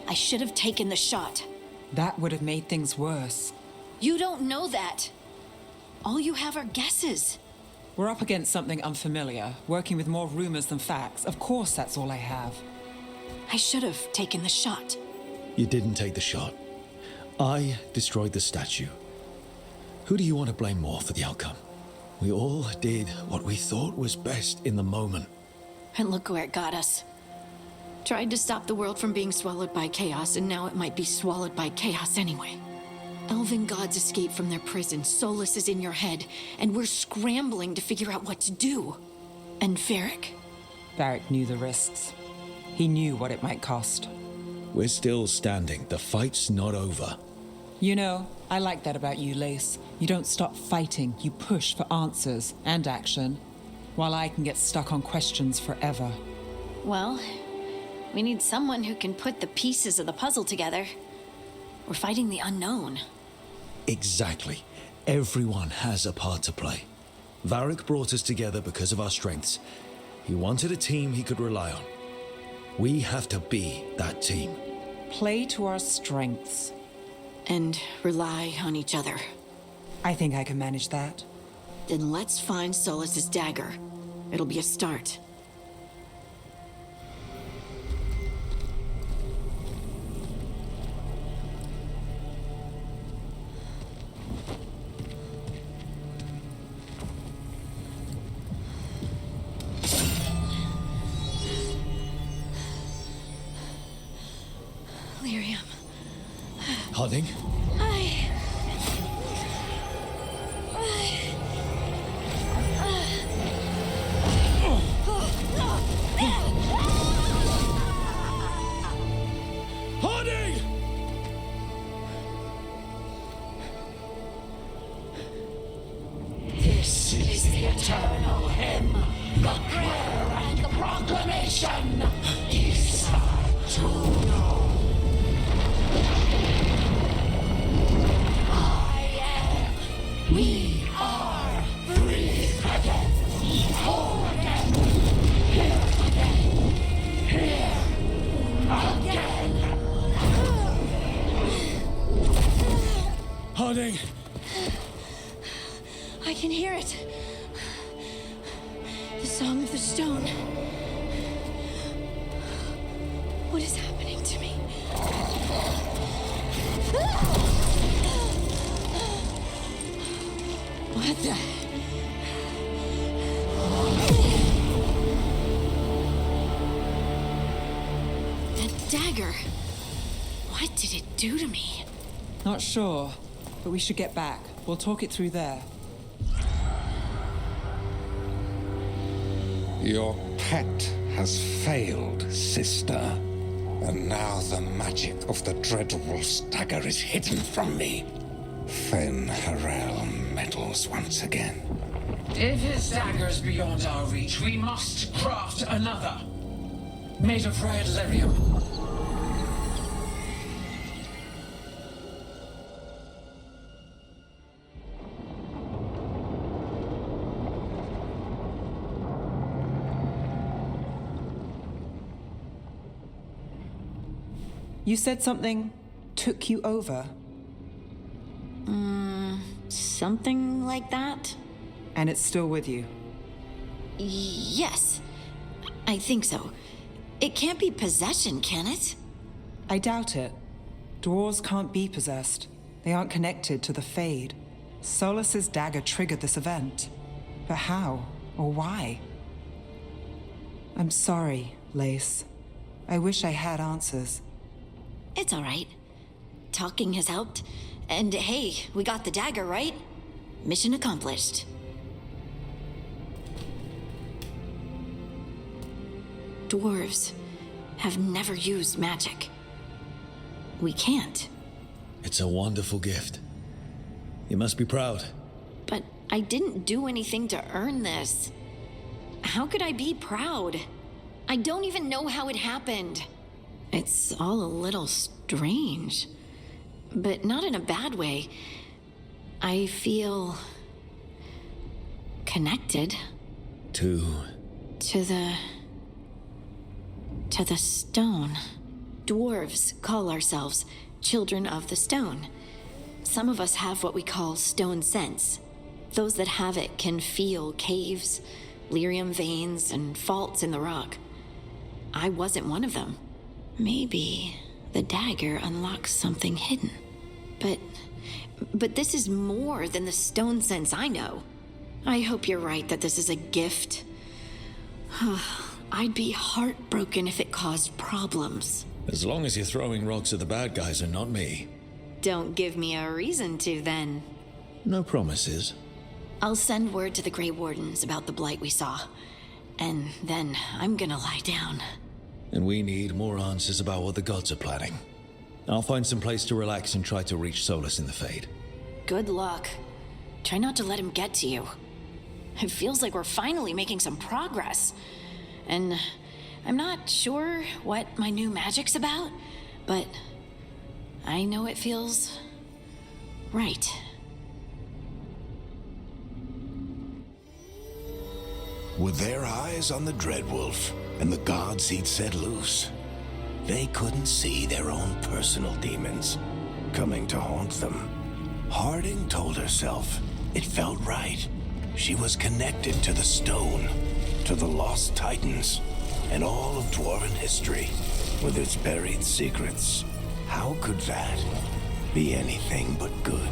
I should have taken the shot. That would have made things worse. You don't know that. All you have are guesses. We're up against something unfamiliar, working with more rumors than facts. Of course that's all I have. I should have taken the shot. You didn't take the shot. I destroyed the statue. Who do you want to blame more for the outcome? We all did what we thought was best in the moment. And look where it got us. Tried to stop the world from being swallowed by chaos, and now it might be swallowed by chaos anyway. Elven gods escaped from their prison, Solus is in your head, and we're scrambling to figure out what to do. And Varric? Varric knew the risks. He knew what it might cost. We're still standing. The fight's not over. You know, I like that about you, Lace. You don't stop fighting. You push for answers and action, while I can get stuck on questions forever. Well, we need someone who can put the pieces of the puzzle together. We're fighting the unknown. Exactly. Everyone has a part to play. Varric brought us together because of our strengths. He wanted a team he could rely on. We have to be that team. Play to our strengths. And rely on each other. I think I can manage that. Then let's find Solus's dagger. It'll be a start. Lyrium. Harding? Harding! This is the eternal hymn, the prayer and the proclamation. Is to know. We are free again, whole again, here again. Harding! I can hear it. The Song of the Stone. What is happening to me? What the? That dagger. What did it do to me? Not sure, but we should get back. We'll talk it through there. Your pet has failed, sister. And now the magic of the Dreadwolf's dagger is hidden from me. Fen Harel meddles once again. If his dagger's beyond our reach, we must craft another. Made of red lyrium. You said something took you over, Something like that? and it's still with you. Yes. I think so. It can't be possession, can it? I doubt it. Dwarves can't be possessed. They aren't connected to the Fade. Solus's dagger triggered this event. But how? Or why? I'm sorry, Lace. I wish I had answers. It's all right. Talking has helped. And hey, we got the dagger, right? Mission accomplished. Dwarves have never used magic. We can't. It's a wonderful gift. You must be proud. But I didn't do anything to earn this. How could I be proud? I don't even know how it happened. It's all a little strange. But not in a bad way. I feel connected To to the stone. Dwarves call ourselves Children of the Stone. Some of us have what we call stone sense. Those that have it can feel caves, lyrium veins, and faults in the rock. I wasn't one of them. Maybe the dagger unlocks something hidden. But this is more than the stone sense I know. I hope you're right that this is a gift. I'd be heartbroken if it caused problems. As long as you're throwing rocks at the bad guys and not me. Don't give me a reason to, then. No promises. I'll send word to the Grey Wardens about the blight we saw. And then I'm gonna lie down. And we need more answers about what the gods are planning. I'll find some place to relax and try to reach Solus in the Fade. Good luck. Try not to let him get to you. It feels like we're finally making some progress. And I'm not sure what my new magic's about, but I know it feels right. With their eyes on the Dreadwolf and the gods he'd set loose, they couldn't see their own personal demons coming to haunt them. Harding told herself it felt right. She was connected to the stone, to the lost titans, and all of dwarven history with its buried secrets. How could that be anything but good?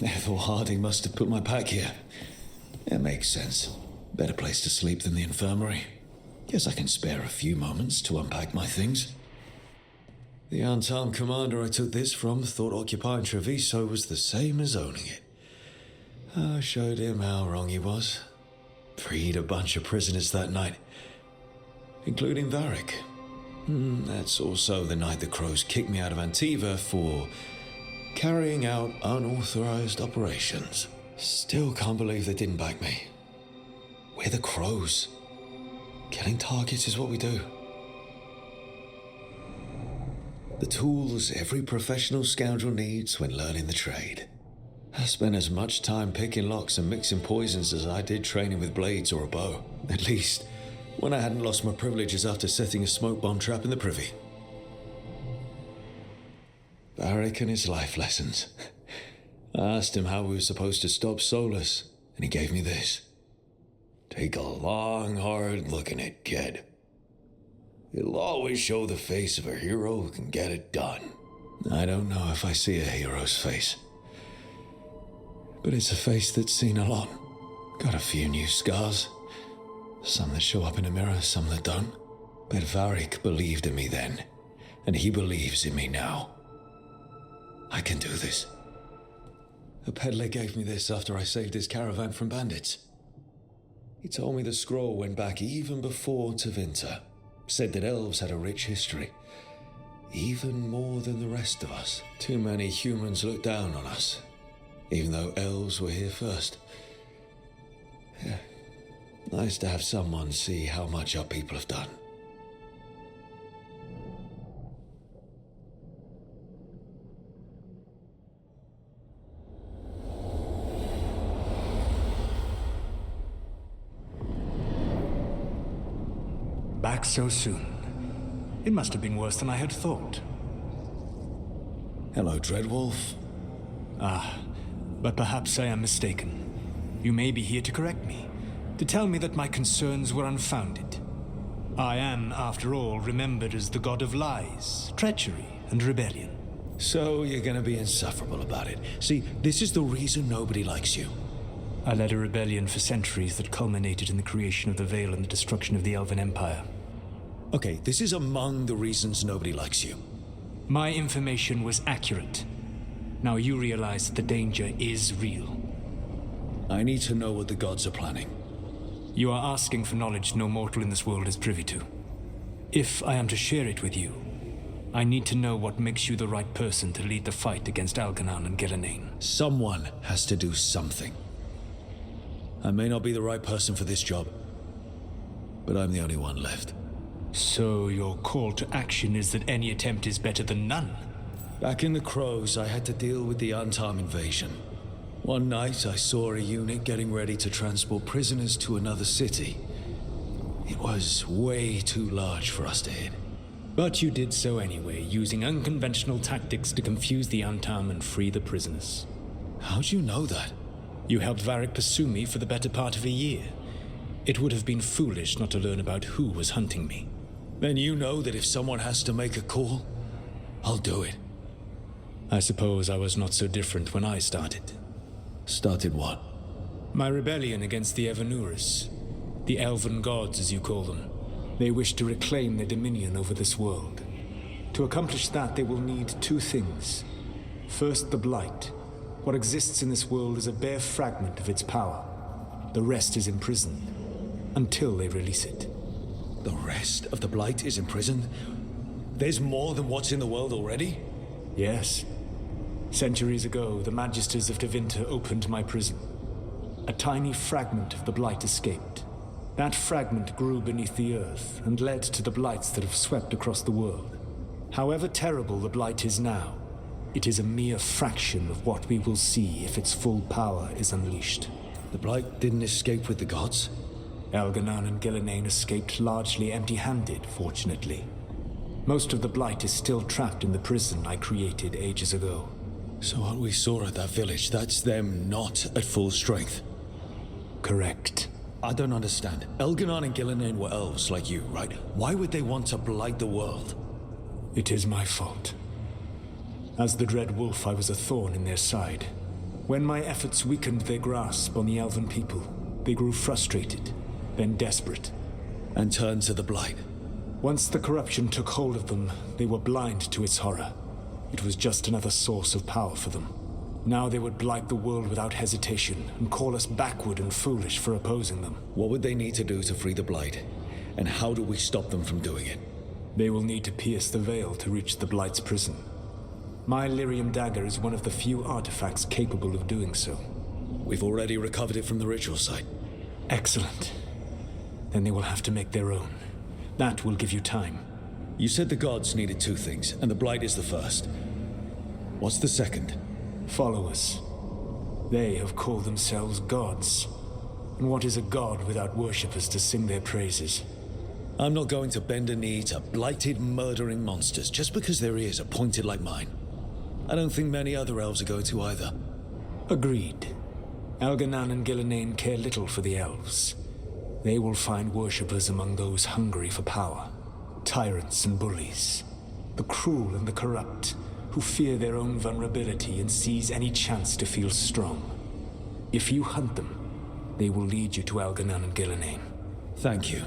Ethel Harding must have put my pack here. It makes sense. Better place to sleep than the infirmary. Guess I can spare a few moments to unpack my things. The unarmed commander I took this from thought occupying Treviso was the same as owning it. I showed him how wrong he was. Freed a bunch of prisoners that night, including Varric. That's also the night the Crows kicked me out of Antiva for carrying out unauthorized operations. Still can't believe they didn't back me. We're the Crows. Killing targets is what we do. The tools every professional scoundrel needs when learning the trade. I spent as much time picking locks and mixing poisons as I did training with blades or a bow. At least, when I hadn't lost my privileges after setting a smoke bomb trap in the privy. Varric and his life lessons. I asked him how we were supposed to stop Solus, and he gave me this. Take a long, hard look at it, kid. It'll always show the face of a hero who can get it done. I don't know if I see a hero's face. But it's a face that's seen a lot. Got a few new scars. Some that show up in a mirror, some that don't. But Varric believed in me then, and he believes in me now. I can do this. A peddler gave me this after I saved his caravan from bandits. He told me the scroll went back even before Tevinter. Said that elves had a rich history. Even more than the rest of us. Too many humans looked down on us. Even though elves were here first. Yeah. Nice to have someone see how much our people have done. Back so soon. It must have been worse than I had thought. Hello, Dreadwolf. But perhaps I am mistaken. You may be here to correct me, to tell me that my concerns were unfounded. I am, after all, remembered as the god of lies, treachery, and rebellion. So you're gonna be insufferable about it. See, this is the reason nobody likes you. I led a rebellion for centuries that culminated in the creation of the Veil and the destruction of the Elven Empire. Okay, this is among the reasons nobody likes you. My information was accurate. Now you realize that the danger is real. I need to know what the gods are planning. You are asking for knowledge no mortal in this world is privy to. If I am to share it with you, I need to know what makes you the right person to lead the fight against Algernon and Gillenane. Someone has to do something. I may not be the right person for this job, but I'm the only one left. So your call to action is that any attempt is better than none? Back in the Crows, I had to deal with the Antam invasion. One night, I saw a unit getting ready to transport prisoners to another city. It was way too large for us to hit. But you did so anyway, using unconventional tactics to confuse the Antam and free the prisoners. How'd you know that? You helped Varric pursue me for the better part of a year. It would have been foolish not to learn about who was hunting me. Then you know that if someone has to make a call, I'll do it. I suppose I was not so different when I started. Started what? My rebellion against the Evanuris. The elven gods, as you call them. They wish to reclaim their dominion over this world. To accomplish that, they will need two things. First, the Blight. What exists in this world is a bare fragment of its power. The rest is imprisoned, until they release it. The rest of the Blight is imprisoned? There's more than what's in the world already? Yes. Centuries ago, the Magisters of Tevinter opened my prison. A tiny fragment of the Blight escaped. That fragment grew beneath the earth and led to the Blights that have swept across the world. However terrible the Blight is now, it is a mere fraction of what we will see if its full power is unleashed. The Blight didn't escape with the gods? Elganan and Gillenane escaped largely empty-handed, fortunately. Most of the Blight is still trapped in the prison I created ages ago. So what we saw at that village, that's them not at full strength? Correct. I don't understand. Elganan and Gillenane were elves like you, right? Why would they want to blight the world? It is my fault. As the Dreadwolf, I was a thorn in their side. When my efforts weakened their grasp on the elven people, they grew frustrated, then desperate. And turned to the Blight. Once the corruption took hold of them, they were blind to its horror. It was just another source of power for them. Now they would blight the world without hesitation and call us backward and foolish for opposing them. What would they need to do to free the Blight? And how do we stop them from doing it? They will need to pierce the veil to reach the Blight's prison. My Lyrium dagger is one of the few artifacts capable of doing so. We've already recovered it from the ritual site. Excellent. Then they will have to make their own. That will give you time. You said the gods needed two things, and the Blight is the first. What's the second? Followers. They have called themselves gods. And what is a god without worshippers to sing their praises? I'm not going to bend a knee to blighted, murdering monsters just because their ears are pointed like mine. I don't think many other elves are going to either. Agreed. Elganan and Gillenane care little for the elves. They will find worshippers among those hungry for power. Tyrants and bullies. The cruel and the corrupt, who fear their own vulnerability and seize any chance to feel strong. If you hunt them, they will lead you to Elganan and Gillenane. Thank you.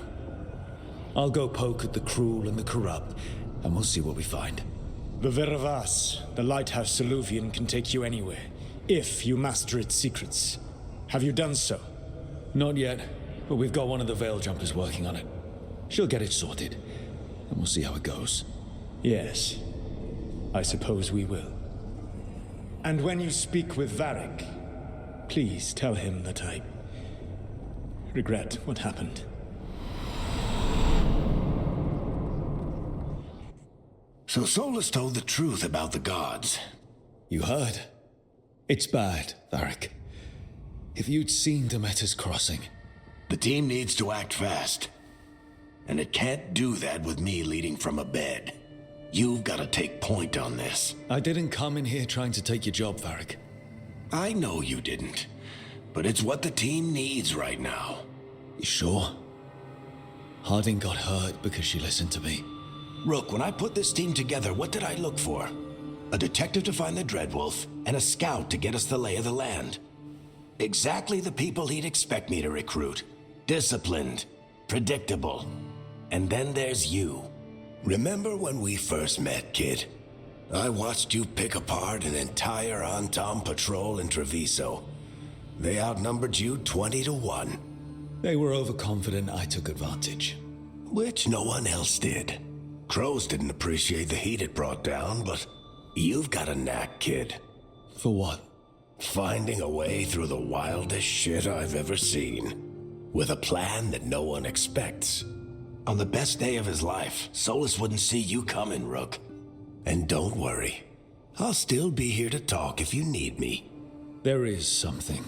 I'll go poke at the cruel and the corrupt, and we'll see what we find. The Veravas, the lighthouse Soluvian, can take you anywhere, if you master its secrets. Have you done so? Not yet, but we've got one of the Veil Jumpers working on it. She'll get it sorted, and we'll see how it goes. Yes, I suppose we will. And when you speak with Varric, please tell him that I regret what happened. So Solus told the truth about the gods. You heard? It's bad, Varric. If you'd seen Demeter's crossing... The team needs to act fast. And it can't do that with me leading from a bed. You've got to take point on this. I didn't come in here trying to take your job, Varric. I know you didn't. But it's what the team needs right now. You sure? Harding got hurt because she listened to me. Rook, when I put this team together, what did I look for? A detective to find the Dreadwolf, and a scout to get us the lay of the land. Exactly the people he'd expect me to recruit. Disciplined, predictable. And then there's you. Remember when we first met, kid? I watched you pick apart an entire Antam patrol in Treviso. They outnumbered you 20-1. They were overconfident I took advantage. Which no one else did. Crows didn't appreciate the heat it brought down, but you've got a knack, kid. For what? Finding a way through the wildest shit I've ever seen. With a plan that no one expects. On the best day of his life, Solus wouldn't see you coming, Rook. And don't worry. I'll still be here to talk if you need me. There is something.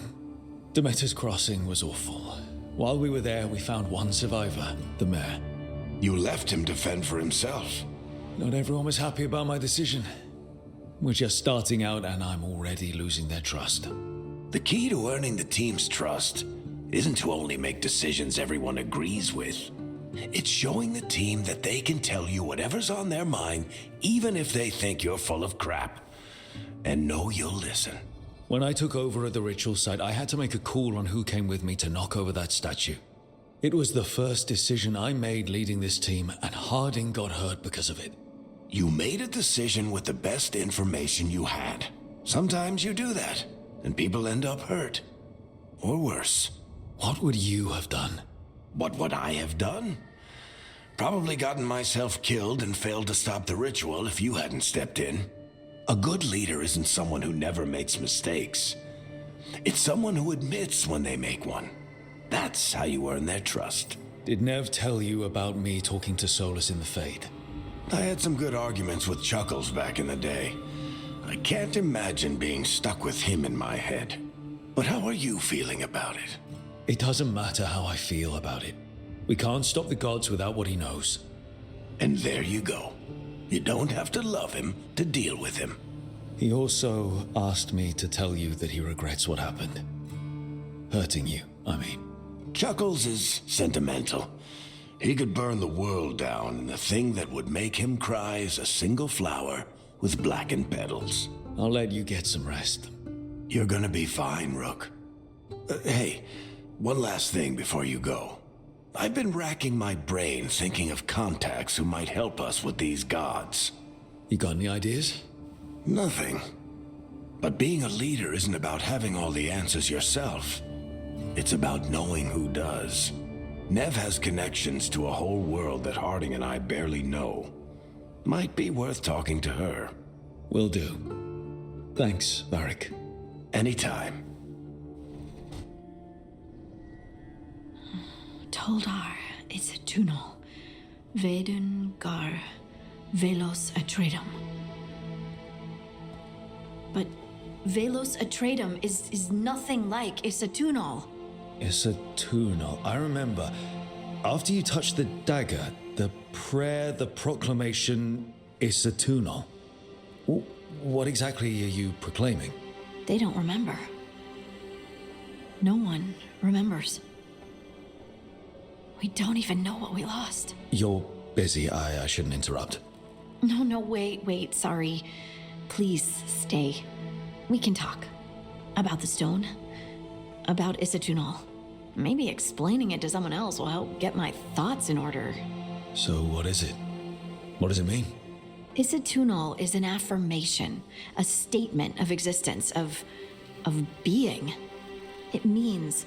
Demeter's Crossing was awful. While we were there, we found one survivor, the mayor. You left him to fend for himself. Not everyone was happy about my decision. We're just starting out and I'm already losing their trust. The key to earning the team's trust isn't to only make decisions everyone agrees with. It's showing the team that they can tell you whatever's on their mind, even if they think you're full of crap. And know you'll listen. When I took over at the ritual site, I had to make a call on who came with me to knock over that statue. It was the first decision I made leading this team, and Harding got hurt because of it. You made a decision with the best information you had. Sometimes you do that, and people end up hurt. Or worse. What would you have done? What would I have done? Probably gotten myself killed and failed to stop the ritual if you hadn't stepped in. A good leader isn't someone who never makes mistakes. It's someone who admits when they make one. That's how you earn their trust. Did Nev tell you about me talking to Solus in the Fade? I had some good arguments with Chuckles back in the day. I can't imagine being stuck with him in my head. But how are you feeling about it? It doesn't matter how I feel about it. We can't stop the gods without what he knows. And there you go. You don't have to love him to deal with him. He also asked me to tell you that he regrets what happened. Hurting you, I mean. Chuckles is sentimental. He could burn the world down, and the thing that would make him cry is a single flower with blackened petals. I'll let you get some rest. You're gonna be fine, Rook. Hey, one last thing before you go. I've been racking my brain thinking of contacts who might help us with these gods. You got any ideas? Nothing. But being a leader isn't about having all the answers yourself. It's about knowing who does. Nev has connections to a whole world that Harding and I barely know. Might be worth talking to her. Will do. Thanks, Varric. Anytime. Toldar is a tunnel. Veilguard, Velos Atreidim. But Velos Atreidim is nothing like Isatunal. It's a tunal. I remember. After you touched the dagger, the prayer, the proclamation, it's a tunal. What exactly are you proclaiming? They don't remember. No one remembers. We don't even know what we lost. You're busy. I shouldn't interrupt. No, wait, sorry. Please stay. We can talk. About the stone. About Isatunal. Maybe explaining it to someone else will help get my thoughts in order. So what is it? What does it mean? Isatunal is an affirmation, a statement of existence, of being. It means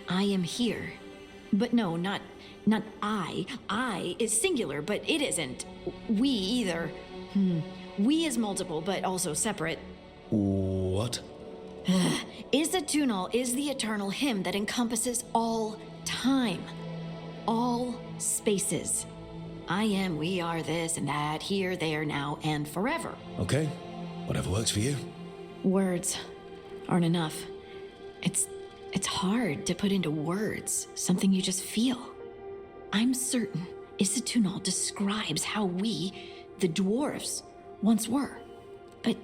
I am here. But no, not I. I is singular, but it isn't. We either. We is multiple, but also separate. What? Isatunal is the eternal hymn that encompasses all time, all spaces. I am, we are, this and that, here, there, now, and forever. Okay. Whatever works for you. Words aren't enough. It's hard to put into words something you just feel. I'm certain Isatunal describes how we, the dwarves, once were. But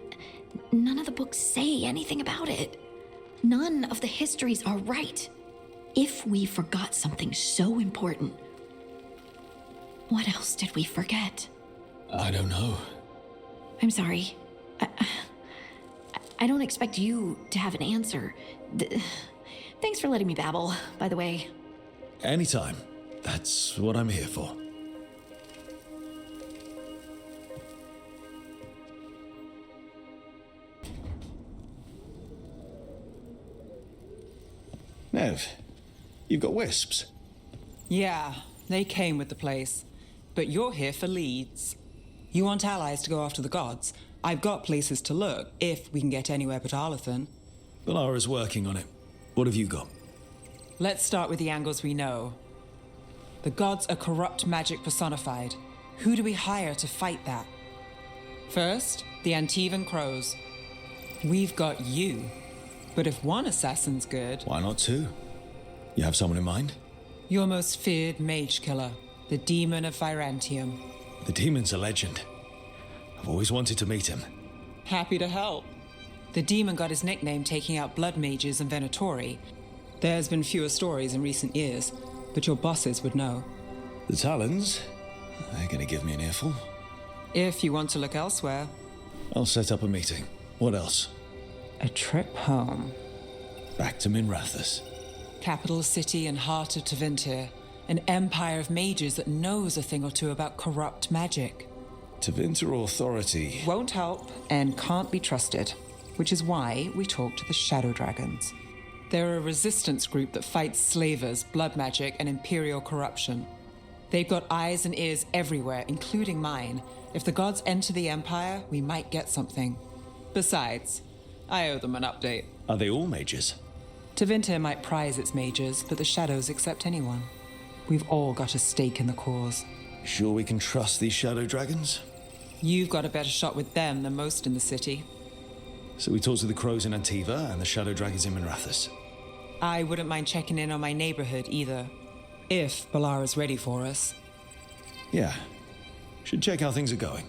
none of the books say anything about it. None of the histories are right. If we forgot something so important, what else did we forget? I don't know. I'm sorry. I don't expect you to have an answer. Thanks for letting me babble, by the way. Anytime. That's what I'm here for. Nev, you've got wisps. Yeah, they came with the place. But you're here for leads. You want allies to go after the gods? I've got places to look, if we can get anywhere but Arlathan. Valara's working on it. What have you got? Let's start with the angles we know. The gods are corrupt magic personified. Who do we hire to fight that? First, the Antivan Crows. We've got you. But if one assassin's good, Why not two? You have someone in mind? your most feared mage killer, the Demon of Virantium. The demon's a legend. I've always wanted to meet him. Happy to help. The demon got his nickname taking out blood mages and Venatori. There's been fewer stories in recent years, but your bosses would know. The Talons? They're gonna give me an earful. If you want to look elsewhere, I'll set up a meeting. What else? a trip home. Back to Minrathous. Capital city and heart of Tevinter, an empire of mages that knows a thing or two about corrupt magic. Tevinter Authority. Won't help and can't be trusted, which is why we talk to the Shadow Dragons. They're a resistance group that fights slavers, blood magic, and imperial corruption. They've got eyes and ears everywhere, including mine. If the gods enter the Empire, we might get something. Besides, I owe them an update. Are they all mages? Tevinter might prize its mages, but the Shadows accept anyone. We've all got a stake in the cause. Sure we can trust these shadow dragons? You've got a better shot with them than most in the city. So we talked to the crows in Antiva and the shadow dragons in Minrathous. I wouldn't mind checking in on my neighborhood either. If Balara's ready for us. Yeah. Should check how things are going.